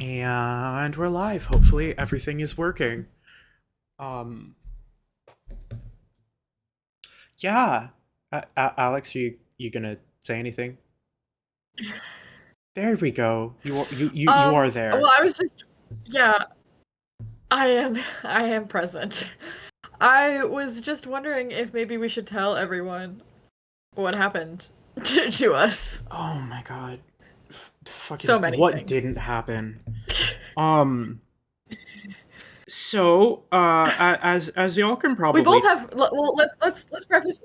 And we're live. Hopefully everything is working. Um, yeah. Alex, you gonna say anything? There we go. You are there. Well, I was just, yeah, I am, I am present. I was just wondering if maybe we should tell everyone what happened to us. Oh my god. So Fucking many what didn't things. happen? Um. So, as y'all can We both probably. have, well, let's preface.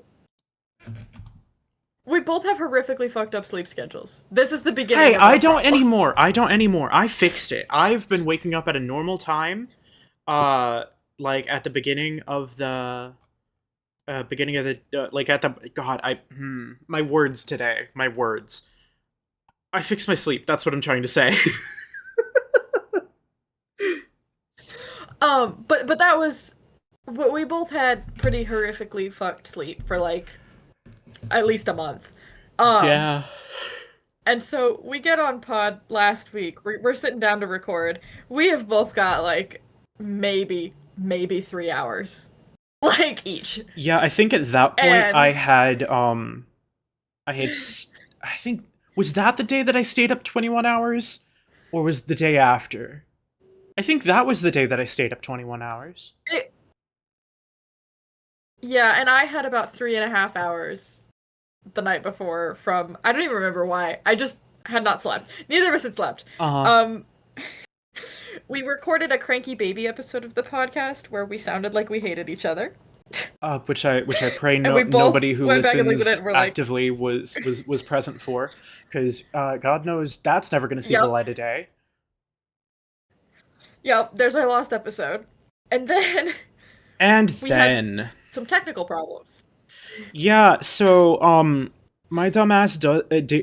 We both have horrifically fucked up sleep schedules. This is the beginning Hey, of I our don't problem. anymore. I don't anymore. I fixed it. I've been waking up at a normal time. Uh, like at the beginning of the like at the god my words today, my words. I fixed my sleep. That's what I'm trying to say. But that was, we both had pretty horrifically fucked sleep for like at least a month. Um, Yeah. And so we get on pod last week. We're sitting down to record. We have both got like maybe 3 hours, like each. Yeah, I think at that point And I had I think was that the day that I stayed up 21 hours or was the day after? I think that was the day that I stayed up 21 hours. it, yeah, and I had about 3.5 hours the night before from I don't even remember why. I just had not slept. Neither of us had slept. Uh-huh. Um, we recorded a cranky baby episode of the podcast where we sounded like we hated each other. Which I pray And we both nobody who went back and looked at it listens and we're like, actively was present for, because God knows that's never going to see the yep, light of day. yep, there's our lost episode. And then And we had then some technical problems. yeah, so my dumbass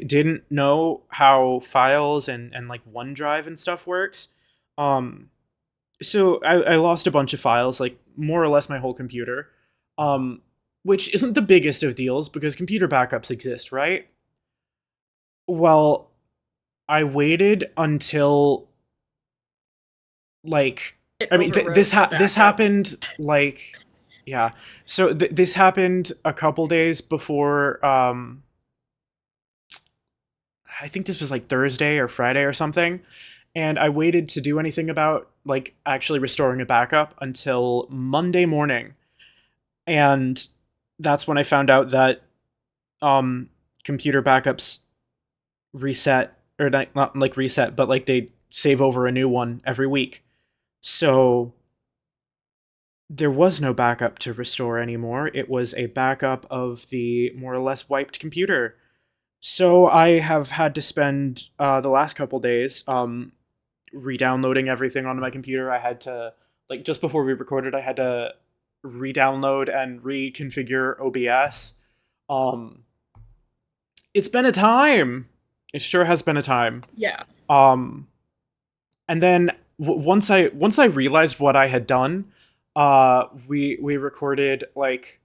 didn't know how files and like OneDrive and stuff works. Um, so I lost a bunch of files, like more or less my whole computer. Um, which isn't the biggest of deals because computer backups exist, right? Well, I waited until like It I mean overwrote the this backup. happened like yeah. So this happened a couple days before I think this was like Thursday or Friday or something, and I waited to do anything about like actually restoring a backup until Monday morning. And that's when I found out that um computer backups reset, or not like reset, but like they save over a new one every week. So there was no backup to restore anymore. It was a backup of the more or less wiped computer. So I have had to spend the last couple days re-downloading everything onto my computer. I had to, like, just before we recorded, I had to re-download and reconfigure OBS. Um, it's been a time. It sure has been a time. Yeah. Um, and then once I realized what I had done, we recorded like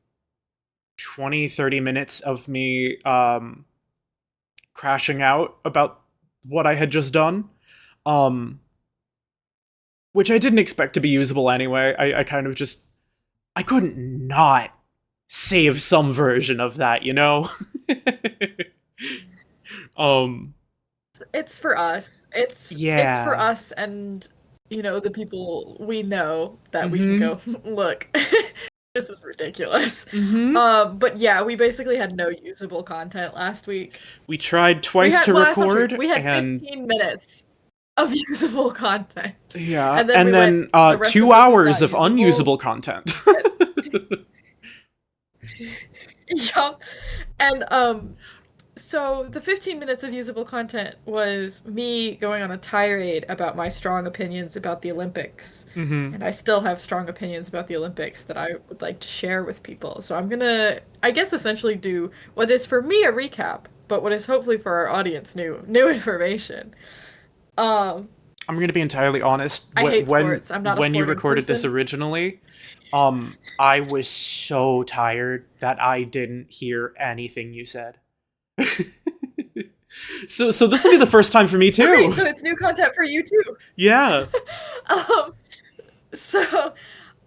20-30 minutes of me crashing out about what I had just done. Um, which I didn't expect to be usable anyway. I kind of just I couldn't not save some version of that, you know? um It's for us. It's for yeah. us and the people we know that we can Mhm. go, look, this is ridiculous. Mhm. But yeah, we basically had no usable content last week. We tried We twice had to well, that's not true. record We had and 15 minutes of usable content. yeah, And then we and went, then the rest of 2 this is hours not of usable. unusable content. Yup. And so the 15 minutes of usable content was me going on a tirade about my strong opinions about the Olympics. Mhm. And I still have strong opinions about the Olympics that I would like to share with people. So I'm gonna, I guess, essentially do what is for me a recap, but what is hopefully for our audience new information. Um, I'm going to be entirely honest. I hate When sports. I'm not a when you sporting recorded this person. originally, I was so tired that I didn't hear anything you said. So this will be the first time for me Oh, great. too. So it's new content for you too. Yeah. Um, so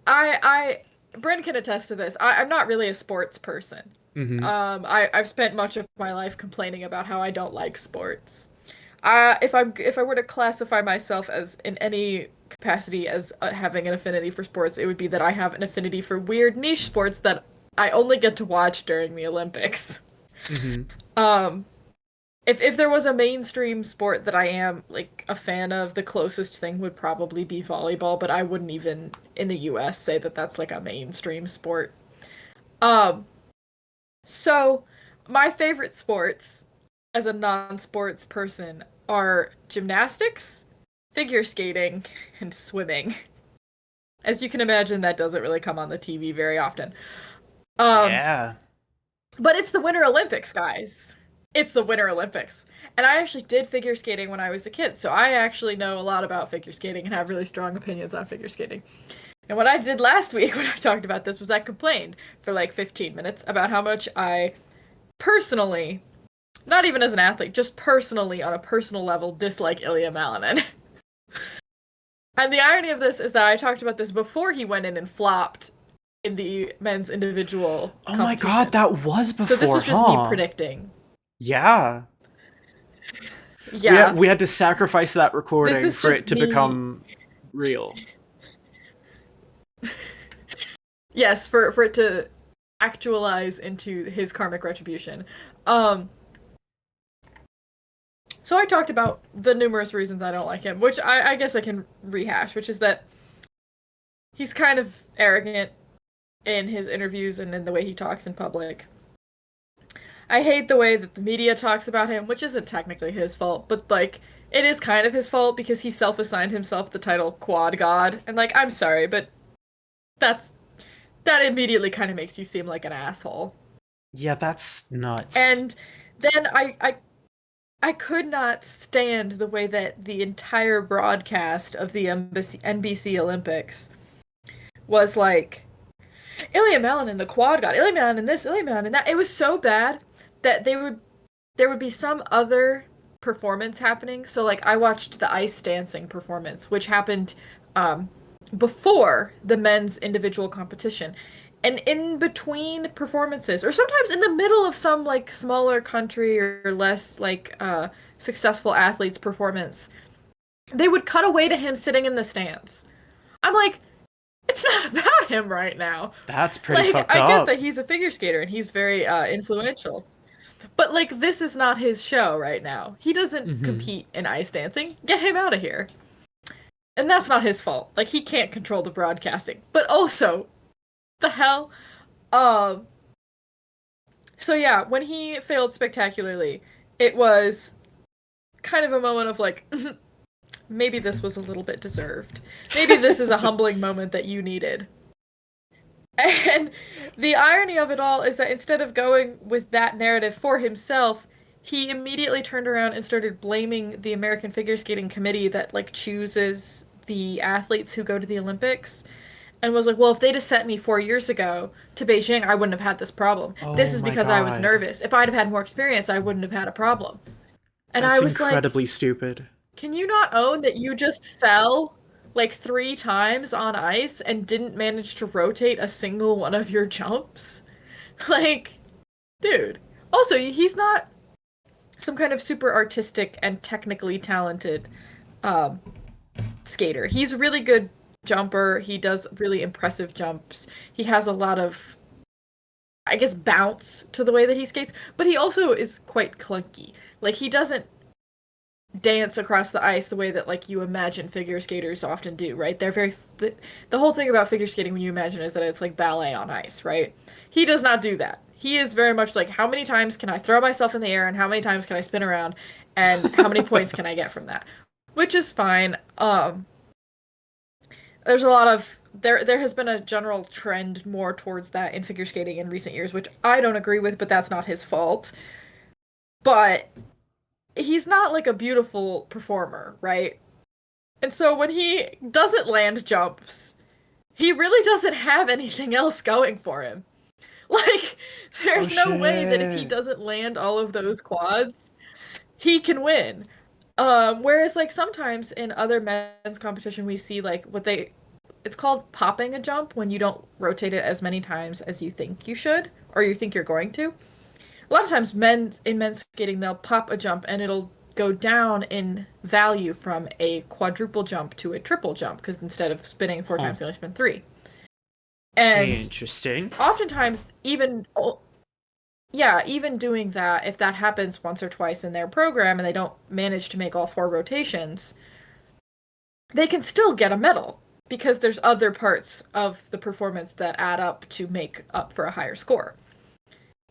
Bryn can attest to this. I'm not really a sports person. Hmm. I've spent much of my life complaining about how I don't like sports. If I were to classify myself as in any capacity as having an affinity for sports, it would be that I have an affinity for weird niche sports that I only get to watch during the Olympics. Hmm. Um, if there was a mainstream sport that I am like a fan of, the closest thing would probably be volleyball, but I wouldn't even in the US say that that's like a mainstream sport. Um, so my favorite sports as a non-sports person are gymnastics, figure skating, and swimming. As you can imagine, that doesn't really come on the TV very often. Um, Yeah. but it's the Winter Olympics, guys. It's the Winter Olympics. And I actually did figure skating when I was a kid, so I actually know a lot about figure skating and have really strong opinions on figure skating. And what I did last week when I talked about this was I complained for like 15 minutes about how much I personally, not even as an athlete, just personally on a personal level, dislike Ilya Malinin. And the irony of this is that I talked about this before he went in and flopped in the men's individual Oh my god, competition. that was So this before, was just me huh? predicting. Yeah. Yeah, We had to sacrifice that this recording is for just it to me. become real. Yes, for it to actualize into his karmic retribution. Um, so I talked about the numerous reasons I don't like him, which I guess I can rehash, which is that he's kind of arrogant in his interviews and in the way he talks in public. I hate the way that the media talks about him, which isn't technically his fault, but like it is kind of his fault because he self-assigned himself the title Quad God. And like I'm sorry, but that's that immediately kind of makes you seem like an asshole. Yeah, that's nuts. And then I could not stand the way that the entire broadcast of the NBC Olympics was like Ilya Malinin, the quad god, Ilya Malinin this, Ilya Malinin that. It was so bad that there would be some other performance happening. So like I watched the ice dancing performance, which happened um, before the men's individual competition. And in between performances, or sometimes in the middle of some like smaller country or less like successful athlete's performance, they would cut away to him sitting in the stands. I'm like, it's not about him right now. That's pretty Like, fucked I get up. that he's a figure skater and he's very influential. But like this is not his show right now. He doesn't Hmm. compete in ice dancing. Get him out of here. And that's not his fault. Like he can't control the broadcasting. But also, the hell? Um so yeah, when he failed spectacularly, it was kind of a moment of like maybe this was a little bit deserved. Maybe this is a humbling moment that you needed. And the irony of it all is that instead of going with that narrative for himself, he immediately turned around and started blaming the American Figure Skating Committee that like chooses the athletes who go to the Olympics and was like, "Well, if they'd have sent me 4 years ago to Beijing, I wouldn't have had this problem. This Oh is my because I was god. nervous. If I'd have had more experience, I wouldn't have had a problem." And I That's was like, incredibly stupid. can you not own that you just fell like 3 times on ice and didn't manage to rotate a single one of your jumps? Like, dude. Also, he's not some kind of super artistic and technically talented um, skater. He's a really good jumper. He does really impressive jumps. He has a lot of, I guess, bounce to the way that he skates, but he also is quite clunky. Like, he doesn't dance across the ice the way that like you imagine figure skaters often do, right? They're very the whole thing about figure skating when you imagine is that it's like ballet on ice, right? He does not do that. He is very much like how many times can I throw myself in the air and how many times can I spin around and how many points can I get from that? Which is fine. There's a lot of there has been a general trend more towards that in figure skating in recent years, which I don't agree with, but that's not his fault. But he's not like a beautiful performer, right? And so when he doesn't land jumps, he really doesn't have anything else going for him. Like, Oh there's no way that if he shit. doesn't land all of those quads, he can win. Whereas like sometimes in other men's competition we see like it's called popping a jump when you don't rotate it as many times as you think you should or you think you're going to. A lot of times men's skating they'll pop a jump and it'll go down in value from a quadruple jump to a triple jump because instead of spinning four Huh. times they only spin three. And Interesting. oftentimes even doing that, if that happens once or twice in their program and they don't manage to make all four rotations, they can still get a medal because there's other parts of the performance that add up to make up for a higher score.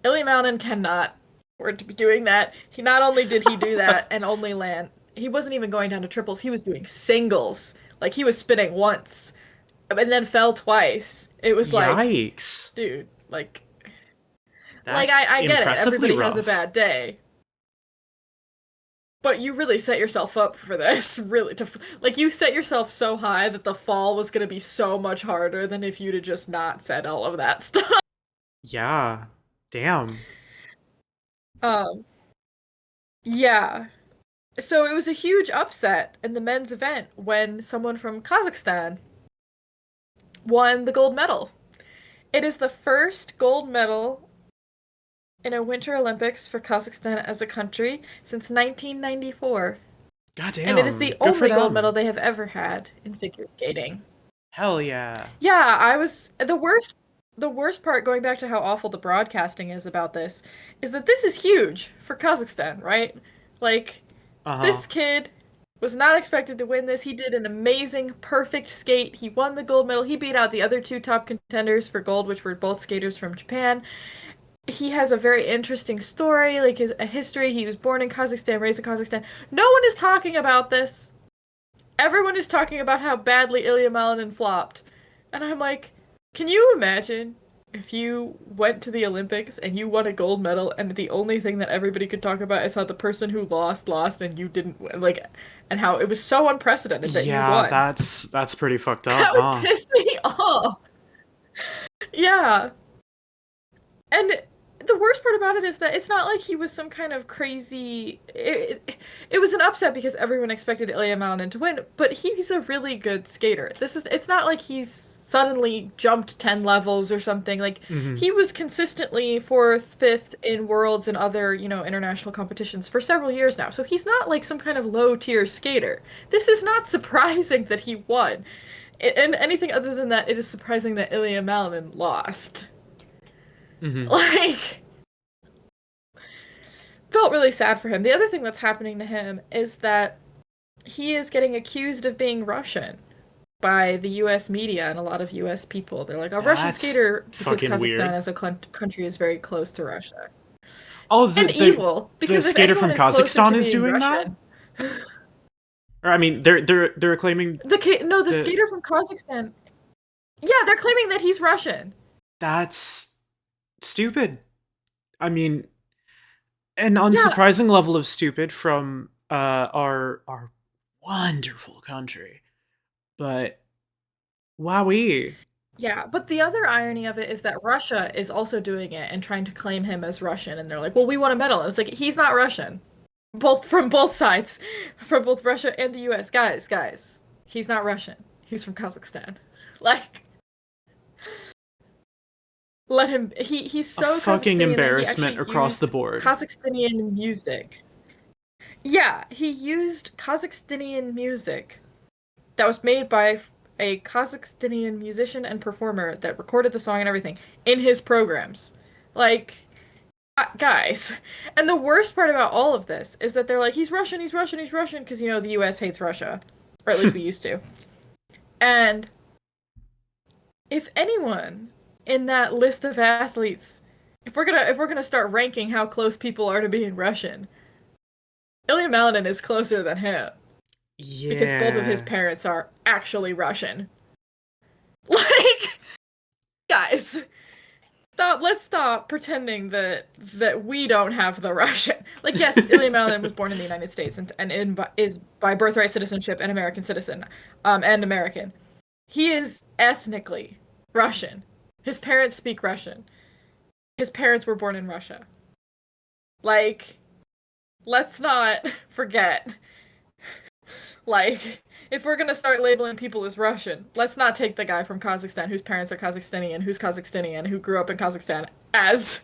Ilya Malinin cannot afford to be doing that. He not only did he do that and only land, he wasn't even going down to triples. He was doing singles. Like he was spinning once and then fell twice. It was like, Yikes. dude, like That's I get it. impressively Everybody has a rough. bad day. But you really set yourself up for this, really to like you set yourself so high that the fall was going to be so much harder than if you'd have just not said all of that stuff. Yeah. Damn. Um yeah. So it was a huge upset in the men's event when someone from Kazakhstan won the gold medal. It is the first gold medal in a Winter Olympics for Kazakhstan as a country since 1994. And it is the Goddamn. Good for only gold medal them. they have ever had in figure skating. Hell yeah. Yeah, I was the worst part going back to how awful the broadcasting is about this is that this is huge for Kazakhstan, right? Like Uh-huh. this kid was not expected to win this. He did an amazing, perfect skate. He won the gold medal. He beat out the other two top contenders for gold, which were both skaters from Japan. He has a very interesting story, like a history. He was born in Kazakhstan, raised in Kazakhstan. No one is talking about this. Everyone is talking about how badly Ilya Malinin flopped. And I'm like, can you imagine if you went to the Olympics and you won a gold medal and the only thing that everybody could talk about is how the person who lost and you didn't win, like, and how it was so unprecedented that you Yeah, won. that's pretty fucked up, That would huh? piss me off. Yeah. And the worst part about it is that it's not like he was some kind of crazy. It was an upset because everyone expected Ilya Malinin to win, but he's a really good skater. It's not like he's suddenly jumped 10 levels or something. Like Hmm. he was consistently fourth, fifth in worlds and other, international competitions for several years now. So he's not like some kind of low tier skater. This is not surprising that he won. And anything other than that, it is surprising that Ilya Malinin lost. Hmm. Like, felt really sad for him. The other thing that's happening to him is that he is getting accused of being Russian by the US media and a lot of US people. They're like, a Russian That's skater because fucking Kazakhstan weird. as a country is very close to Russia. Oh, And evil, the because if skater anyone from is closer Kazakhstan to is being doing that? Russian, Or I mean, they're claiming no, the the skater from Kazakhstan, yeah, they're claiming that he's Russian. that's stupid. I mean, an Yeah, unsurprising level of stupid from our wonderful country. But wowee. yeah, but the other irony of it is that Russia is also doing it and trying to claim him as Russian, and they're like, "Well, we won a medal." And it's like he's not Russian. Both from both sides, from both Russia and the U.S. Guys, he's not Russian. He's from Kazakhstan. Like, let him. He's A so fucking Kazakhstani that he embarrassment actually across the used board. Kazakhstanian music. Yeah, he used Kazakhstanian music that was made by a Kazakhstanian musician and performer that recorded the song and everything in his programs. Like, guys. And the worst part about all of this is that they're like, he's Russian, he's Russian, he's Russian, because, the US hates Russia. Or at least we used to. And if anyone in that list of athletes, if we're gonna start ranking how close people are to being Russian, Ilya Malinin is closer than him. Because both of his Yeah. parents are actually Russian. Like, guys, let's stop pretending that we don't have the Russian. Like, yes, Ilya Malin was born in the United States is by birthright citizenship an American citizen, and American. He is ethnically Russian. His parents speak Russian. His parents were born in Russia. Like, let's not forget, like, if we're gonna start labeling people as Russian, let's not take the guy from Kazakhstan whose parents are Kazakhstanian, who's Kazakhstanian, who grew up in Kazakhstan as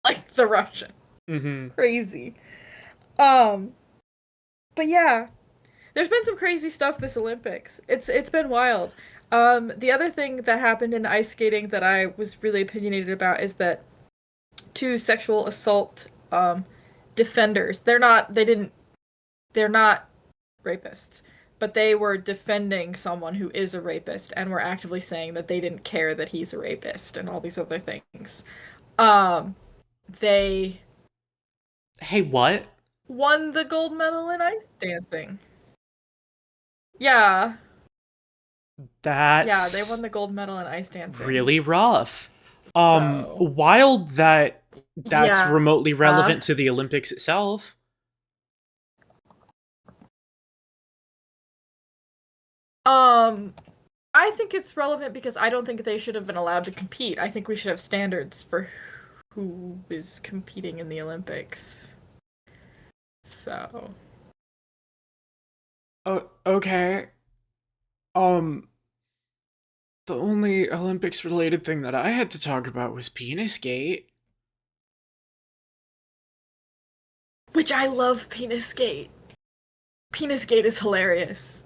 like the Russian. Mm-hmm. Crazy. Um, but yeah, there's been some crazy stuff this Olympics. It's been wild. The other thing that happened in ice skating that I was really opinionated about is that two sexual assault defenders. They're not rapists, but they were defending someone who is a rapist and were actively saying that they didn't care that he's a rapist and all these other things. Um they Hey, what? won the gold medal in ice dancing. Yeah. Yeah, they won That's the gold medal in ice dancing. really rough. So, Wild that that's yeah. remotely Uh, relevant to the Olympics itself. um, I think it's relevant because I don't think they should have been allowed to compete. I think we should have standards for who is competing in the Olympics. So, Oh, okay. Um, the only Olympics related thing that I had to talk about was penis gate. which I love Penis Gate. Penis Gate is hilarious.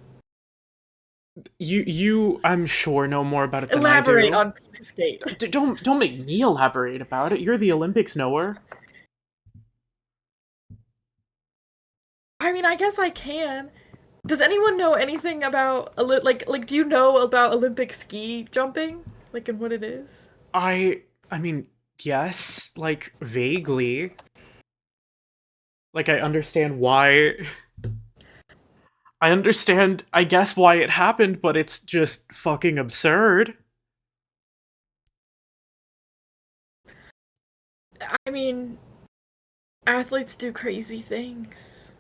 I'm sure know more about it than I Elaborate do. on Penis Gate. Don't make me elaborate about it. You're the Olympics knower. I mean, I guess I can. Does anyone know anything about like do you know about Olympic ski jumping? Like and what it is? I mean, yes, like vaguely. Like I understand why I understand I guess why it happened, but it's just fucking absurd. I mean, athletes do crazy things.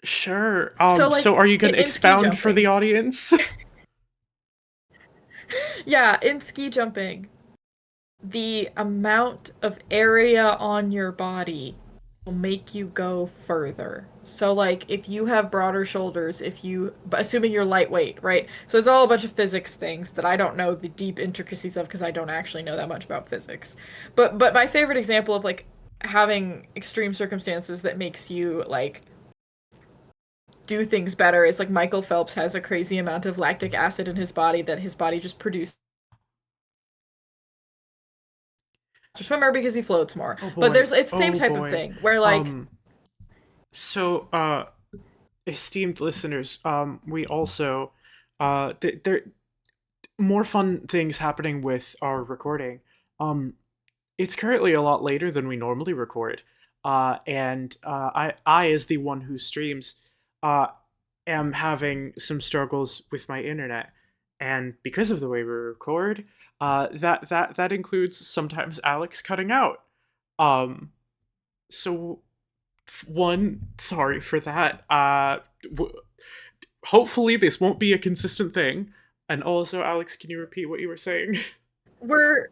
Sure. So So like are you going to in ski expound for the jumping. audience? Yeah, in ski jumping, the amount of area on your body will make you go further. So like if you have broader shoulders, if you but assuming you're lightweight, right? So it's all a bunch of physics things that I don't know the deep intricacies of because I don't actually know that much about physics. But my favorite example of like having extreme circumstances that makes you like do things better is like Michael Phelps has a crazy amount of lactic acid in his body that his body just produces a swimmer because he floats more. Oh But boy. there's it's the same Oh type of boy. thing where like Um so esteemed listeners, we also there more fun things happening with our recording. Um it's currently a lot later than we normally record. And as the one who streams, uh, am having some struggles with my internet. And because of the way we record, that includes sometimes Alex cutting out. Um, so one, sorry for that. W- Hopefully this won't be a consistent thing. And also, Alex, can you repeat what you were saying? we're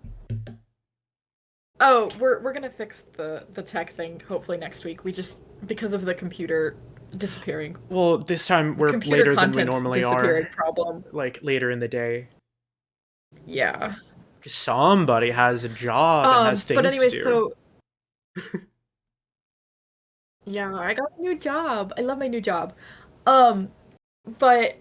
oh we're gonna fix the tech thing hopefully next week. We just because of the computer disappearing, Well, this time we're computer later than we contents normally are, disappearing problem. like later in the day. Yeah. 'Cause somebody has a job and has But things to anyway, do. so yeah, I got a new job. I love my new job. Um, but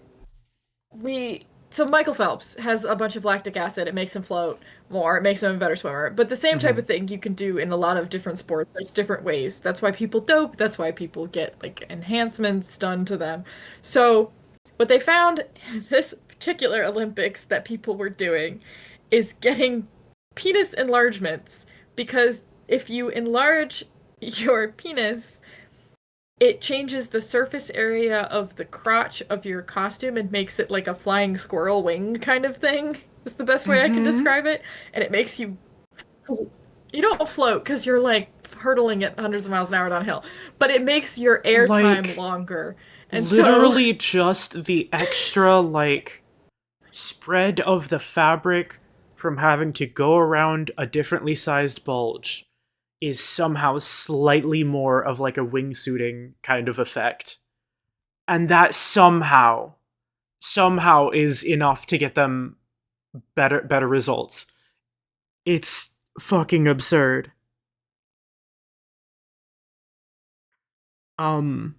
we so Michael Phelps has a bunch of lactic acid. It makes him float more. It makes him a better swimmer. But the same type Hmm. of thing you can do in a lot of different sports. There's different ways. That's why people dope. That's why people get like enhancements done to them. So what they found in this particular Olympics that people were doing is getting penis enlargements because if you enlarge your penis it changes the surface area of the crotch of your costume and makes it like a flying squirrel wing kind of thing. Is the best way I can Hmm. describe it. And it makes you don't float because you're like hurtling at hundreds of miles an hour downhill, but it makes your airtime Like, longer. And so literally just the extra, like, spread of the fabric from having to go around a differently sized bulge is somehow slightly more of like a wingsuiting kind of effect. And that somehow is enough to get them better results. It's fucking absurd. Um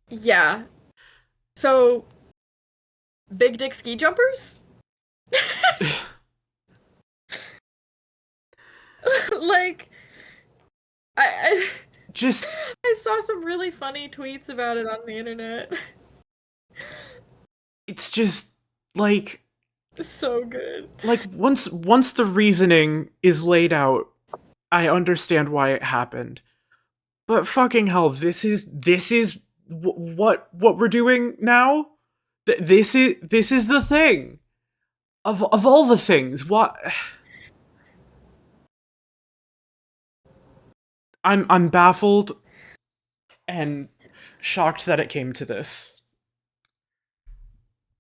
Yeah. So, big dick ski jumpers? Like, I, just I saw some really funny tweets about it on the internet. it's just like So good. once the reasoning is laid out, I understand why it happened. But fucking hell, this is what we're doing now. This is the thing of all the things. What I'm baffled and shocked that it came to this.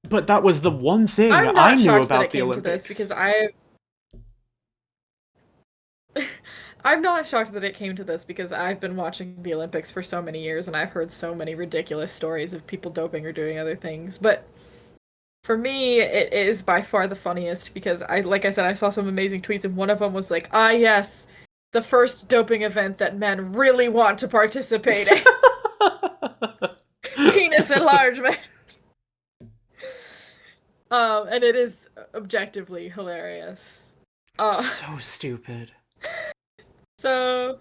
But that was the one thing I'm I not knew shocked that about it the came to this Olympics. because I'm not shocked that it came to this because I've been watching the Olympics for so many years and I've heard so many ridiculous stories of people doping or doing other things. But for me, it is by far the funniest because like I said, I saw some amazing tweets and one of them was like, "Ah, yes, the first doping event that men really want to participate in, penis enlargement." And it is objectively hilarious. Uh, So stupid. so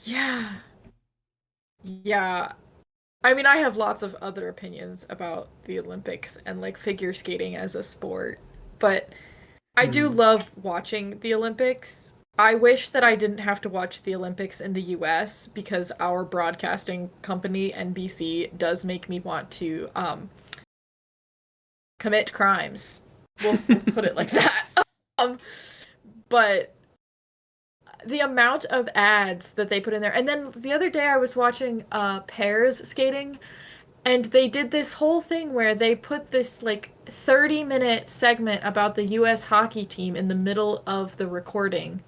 yeah, yeah. I mean, I have lots of other opinions about the Olympics and like figure skating as a sport, but I do Hmm. love watching the Olympics. I wish that I didn't have to watch the Olympics in the US because our broadcasting company, NBC, does make me want to commit crimes. We'll put it like that. Um, but the amount of ads that they put in there. And then the other day I was watching pairs skating and they did this whole thing where they put this like 30-minute segment about the US hockey team in the middle of the recording.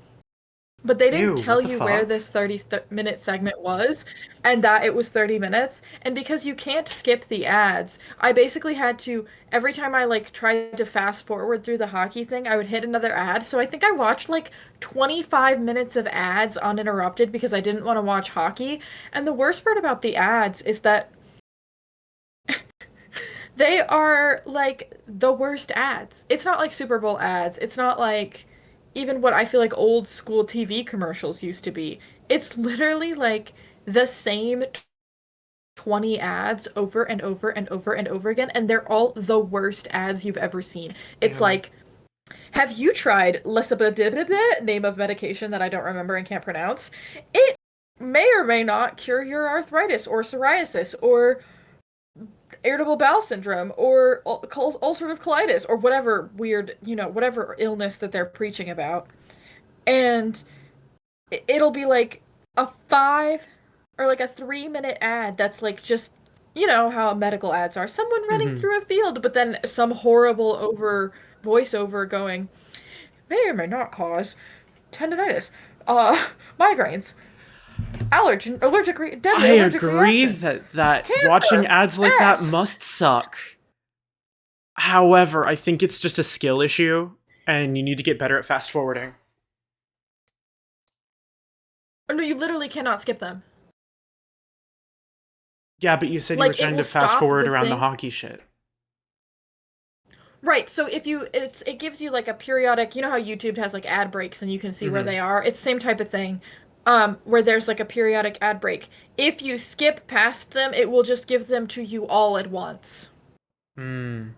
But they didn't Ew, tell what the you where fuck? this 30-minute segment was and that it was 30 minutes. And because you can't skip the ads, I basically had to, every time I like tried to fast forward through the hockey thing, I would hit another ad. So I think I watched like 25 minutes of ads uninterrupted because I didn't want to watch hockey. And the worst part about the ads is that they are like the worst ads. It's not like Super Bowl ads. It's not like even what I feel like old school TV commercials used to be. It's literally like the same 20 ads over and over and over and over again, and they're all the worst ads you've ever seen. It's Ew. like, have you tried name of medication that I don't remember and can't pronounce? It may or may not cure your arthritis or psoriasis or irritable bowel syndrome or ulcerative colitis or whatever weird, whatever illness that they're preaching about. And it'll be like a 5 or like a 3-minute ad that's like just, how medical ads are. Someone running Hmm. through a field, but then some horrible over voiceover going, may or may not cause tendonitis, uh, migraines, deadly I allergic agree reactions, that watching cancer, ads like that death. must suck. However, I think it's just a skill issue, and you need to get better at fast forwarding. Oh, no, you literally cannot skip them. Yeah, but you said you were Like it trying will to fast stop forward the around the thing. hockey shit. Right, so if you it gives you like a periodic, you know how YouTube has like ad breaks and you can see where Hmm. they are. It's the same type of thing. Where there's like a periodic ad break. If you skip past them, it will just give them to you all at once. Hmm.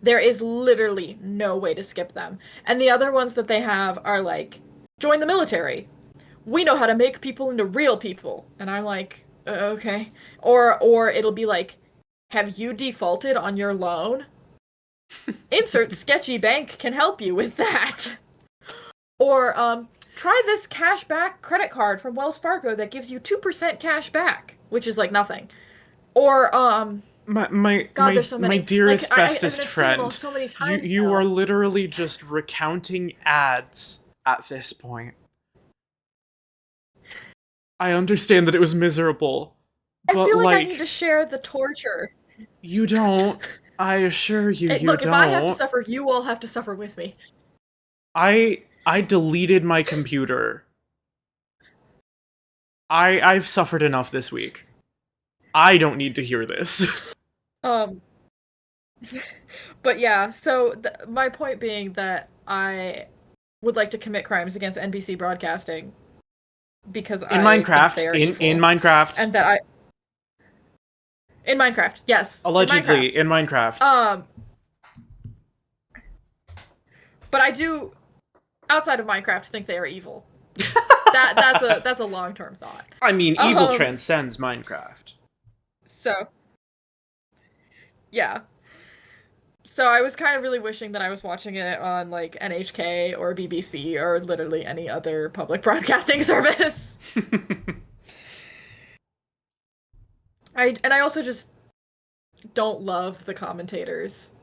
There is literally no way to skip them. And the other ones that they have are like join the military. We know how to make people into real people. And I'm like, okay. Or it'll be like, have you defaulted on your loan? Insert sketchy bank can help you with that. Or try this cash back credit card from Wells Fargo that gives you 2% cash back, which is like nothing. Or My my God, my there's so my many. Like dearest I mean, bestest I've seen them all friend, so many you times you are now. literally just recounting ads at this point. I understand that it was miserable, I but feel like I need to like, share the torture. you don't. I assure you, you Look, if I have to don't. suffer, you all have to suffer with me. I deleted my computer. I've suffered enough this week. I don't need to hear this. Um, but yeah, so my point being that I would like to commit crimes against NBC Broadcasting because In I think Minecraft, they are in evil. Minecraft, And that I in Minecraft, yes, in allegedly Minecraft. in Minecraft. Um, but I do outside of Minecraft think they are evil. That's a long-term thought. I mean, evil Um, transcends Minecraft. so yeah. So I was kind of really wishing that I was watching it on like NHK or BBC or literally any other public broadcasting service. I also just don't love the commentators.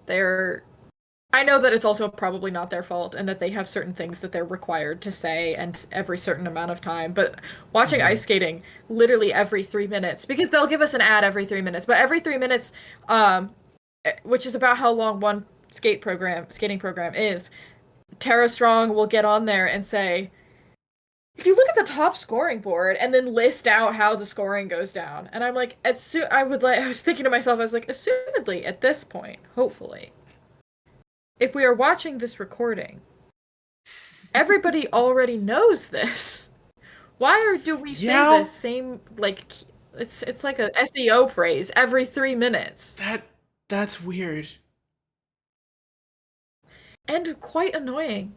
I know that it's also probably not their fault and that they have certain things that they're required to say and every certain amount of time, but watching Mhm. ice skating literally every 3 minutes because they'll give us an ad every 3 minutes, but every 3 minutes which is about how long one skating program is. Tara Strong will get on there and say, if you look at the top scoring board and then list out how the scoring goes down. And I'm like, I was thinking to myself, I was like, assumedly at this point, hopefully, if we are watching this recording, everybody already knows this. Do we say Yeah, the same like it's like a SEO phrase every 3 minutes? that's weird. And quite annoying.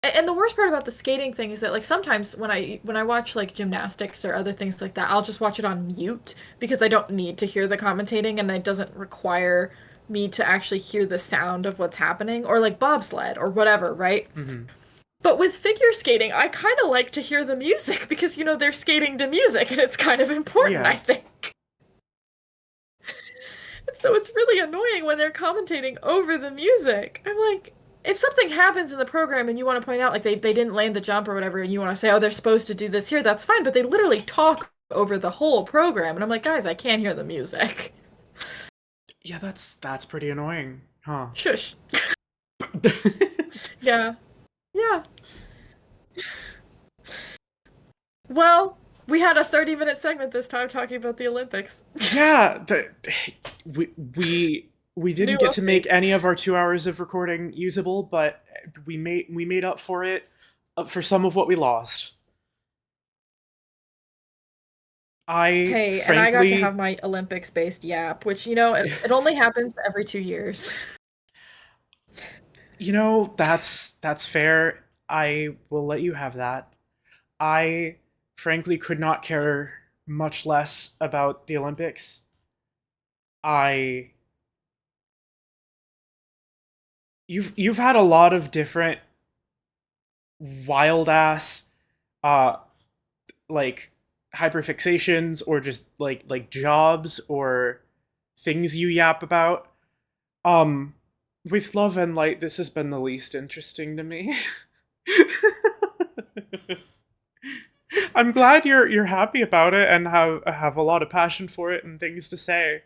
And the worst part about the skating thing is that like sometimes when I watch like gymnastics or other things like that, I'll just watch it on mute because I don't need to hear the commentating and it doesn't require me to actually hear the sound of what's happening or like bobsled or whatever, right? Hmm. But with figure skating, I kind of like to hear the music because they're skating to music and it's kind of important, I Yeah, think. So it's really annoying when they're commentating over the music. I'm like, if something happens in the program and you want to point out like they didn't land the jump or whatever, and you want to say, oh, they're supposed to do this here, that's fine. But they literally talk over the whole program, and I'm like, guys, I can't hear the music. yeah, that's pretty annoying, huh? Shush. Yeah. Yeah. Well, we had a 30-minute segment this time talking about the Olympics. Yeah, we we we New didn't get to make updates. any of our 2 hours of recording usable, but we made up for it, for some of what we lost. I Hey, and I got to have frankly, my Olympics-based yap, which, it only happens every 2 years. that's fair. I will let you have that. I frankly could not care much less about the Olympics. I you've had a lot of different wild ass uh like hyperfixations or just like jobs or things you yap about. Um with Love and Light, this has been the least interesting to me. I'm glad you're happy about it and have a lot of passion for it and things to say.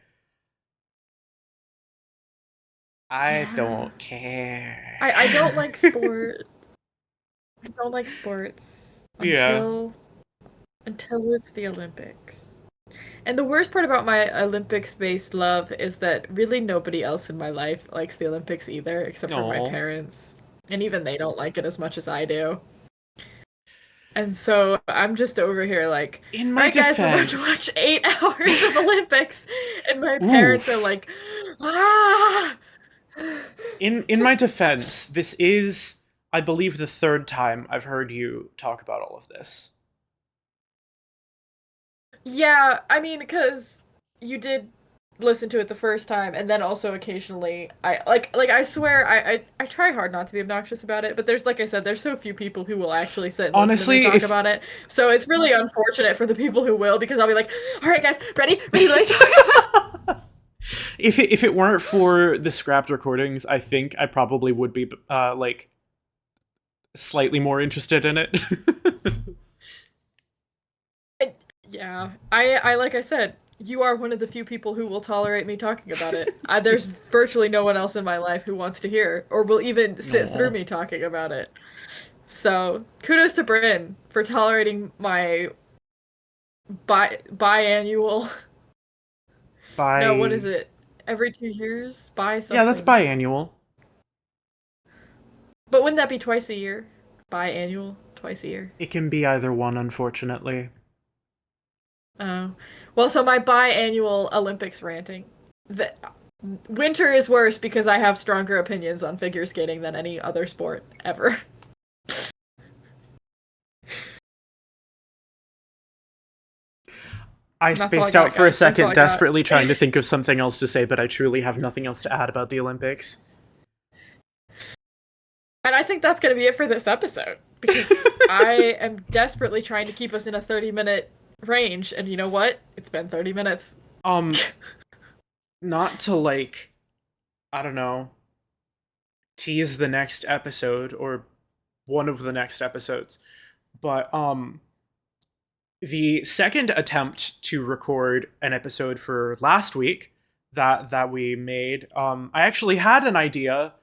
I Yeah. don't care. I don't like sports. I don't like sports Yeah. until it's the Olympics. And the worst part about my Olympics-based love is that really nobody else in my life likes the Olympics either, except for my No. parents. And even they don't like it as much as I do. And so I'm just over here like, In all my right, guys, we're about to defense, watch 8 hours of Olympics. And my parents are oof. like, ah! In my defense, this is, I believe, the third time I've heard you talk about all of this. Yeah, I mean, because you did listen to it the first time, and then also occasionally, I swear, I try hard not to be obnoxious about it, but there's, like I said, there's so few people who will actually sit and listen to me Honestly, talk if about it, so it's really unfortunate for the people who will, because I'll be like, all right, guys, ready, let me talk about. if it weren't for the scrapped recordings, I think I probably would be like slightly more interested in it. And yeah, I like I said, you are one of the few people who will tolerate me talking about it. There's virtually no one else in my life who wants to hear or will even sit through No. me talking about it. So kudos to Bryn for tolerating my biannual. No, what is By it? Every 2 years, buy Yeah, that's something. biannual. But wouldn't that be twice a year? Biannual, twice a year. It can be either one, unfortunately. Oh, well, so my biannual Olympics ranting. The winter is worse because I have stronger opinions on figure skating than any other sport ever. I That's all I spaced out got, for a guys. That's all second, I got. desperately trying to think of something else to say, but I truly have nothing else to add about the Olympics. And I think that's going to be it for this episode because I am desperately trying to keep us in a 30-minute range. And you know what? It's been 30 minutes. Um, Not to like, I don't know, tease the next episode or one of the next episodes, but the second attempt to record an episode for last week that we made, I actually had an idea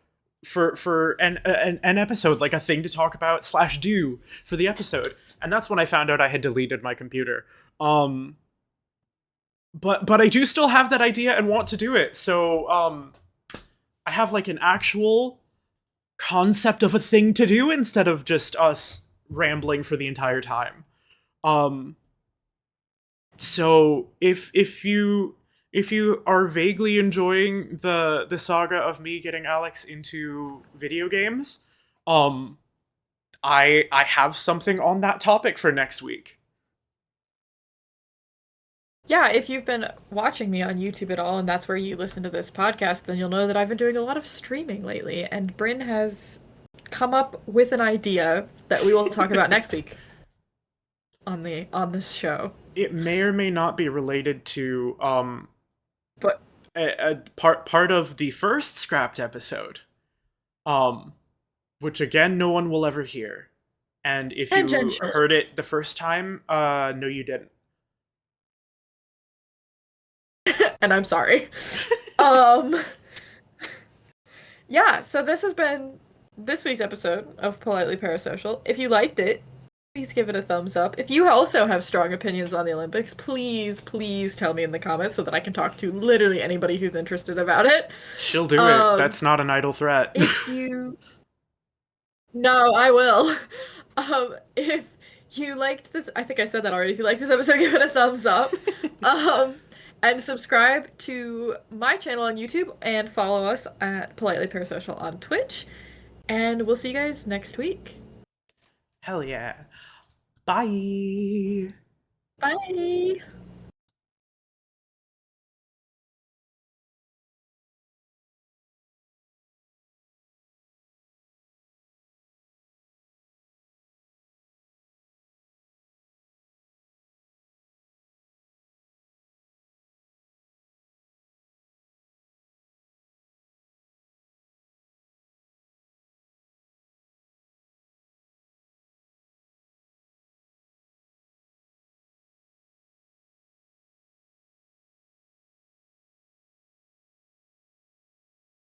for an episode, like a thing to talk about slash do for the episode, and that's when I found out I had deleted my computer. Um, but I do still have that idea and want to do it. So I have like an actual concept of a thing to do instead of just us rambling for the entire time. Um, so if you are vaguely enjoying the saga of me getting Alex into video games, um, I have something on that topic for next week. Yeah, if you've been watching me on YouTube at all, and that's where you listen to this podcast, then you'll know that I've been doing a lot of streaming lately, and Bryn has come up with an idea that we will talk about next week on this show. It may or may not be related to But a part of the first scrapped episode, um, which again no one will ever hear. And if you tangentially. heard it the first time, no, you didn't. And I'm sorry. Um yeah, so this has been this week's episode of Politely Parasocial. If you liked it, please give it a thumbs up. If you also have strong opinions on the Olympics, please tell me in the comments so that I can talk to literally anybody who's interested about it. She'll do it. Um, That's not an idle threat. if you No, I will. If you liked this, I think I said that already. If you liked this episode, give it a thumbs up. Um, and subscribe to my channel on YouTube and follow us at Politely Parasocial on Twitch. And we'll see you guys next week. Hell yeah. Bye. Bye.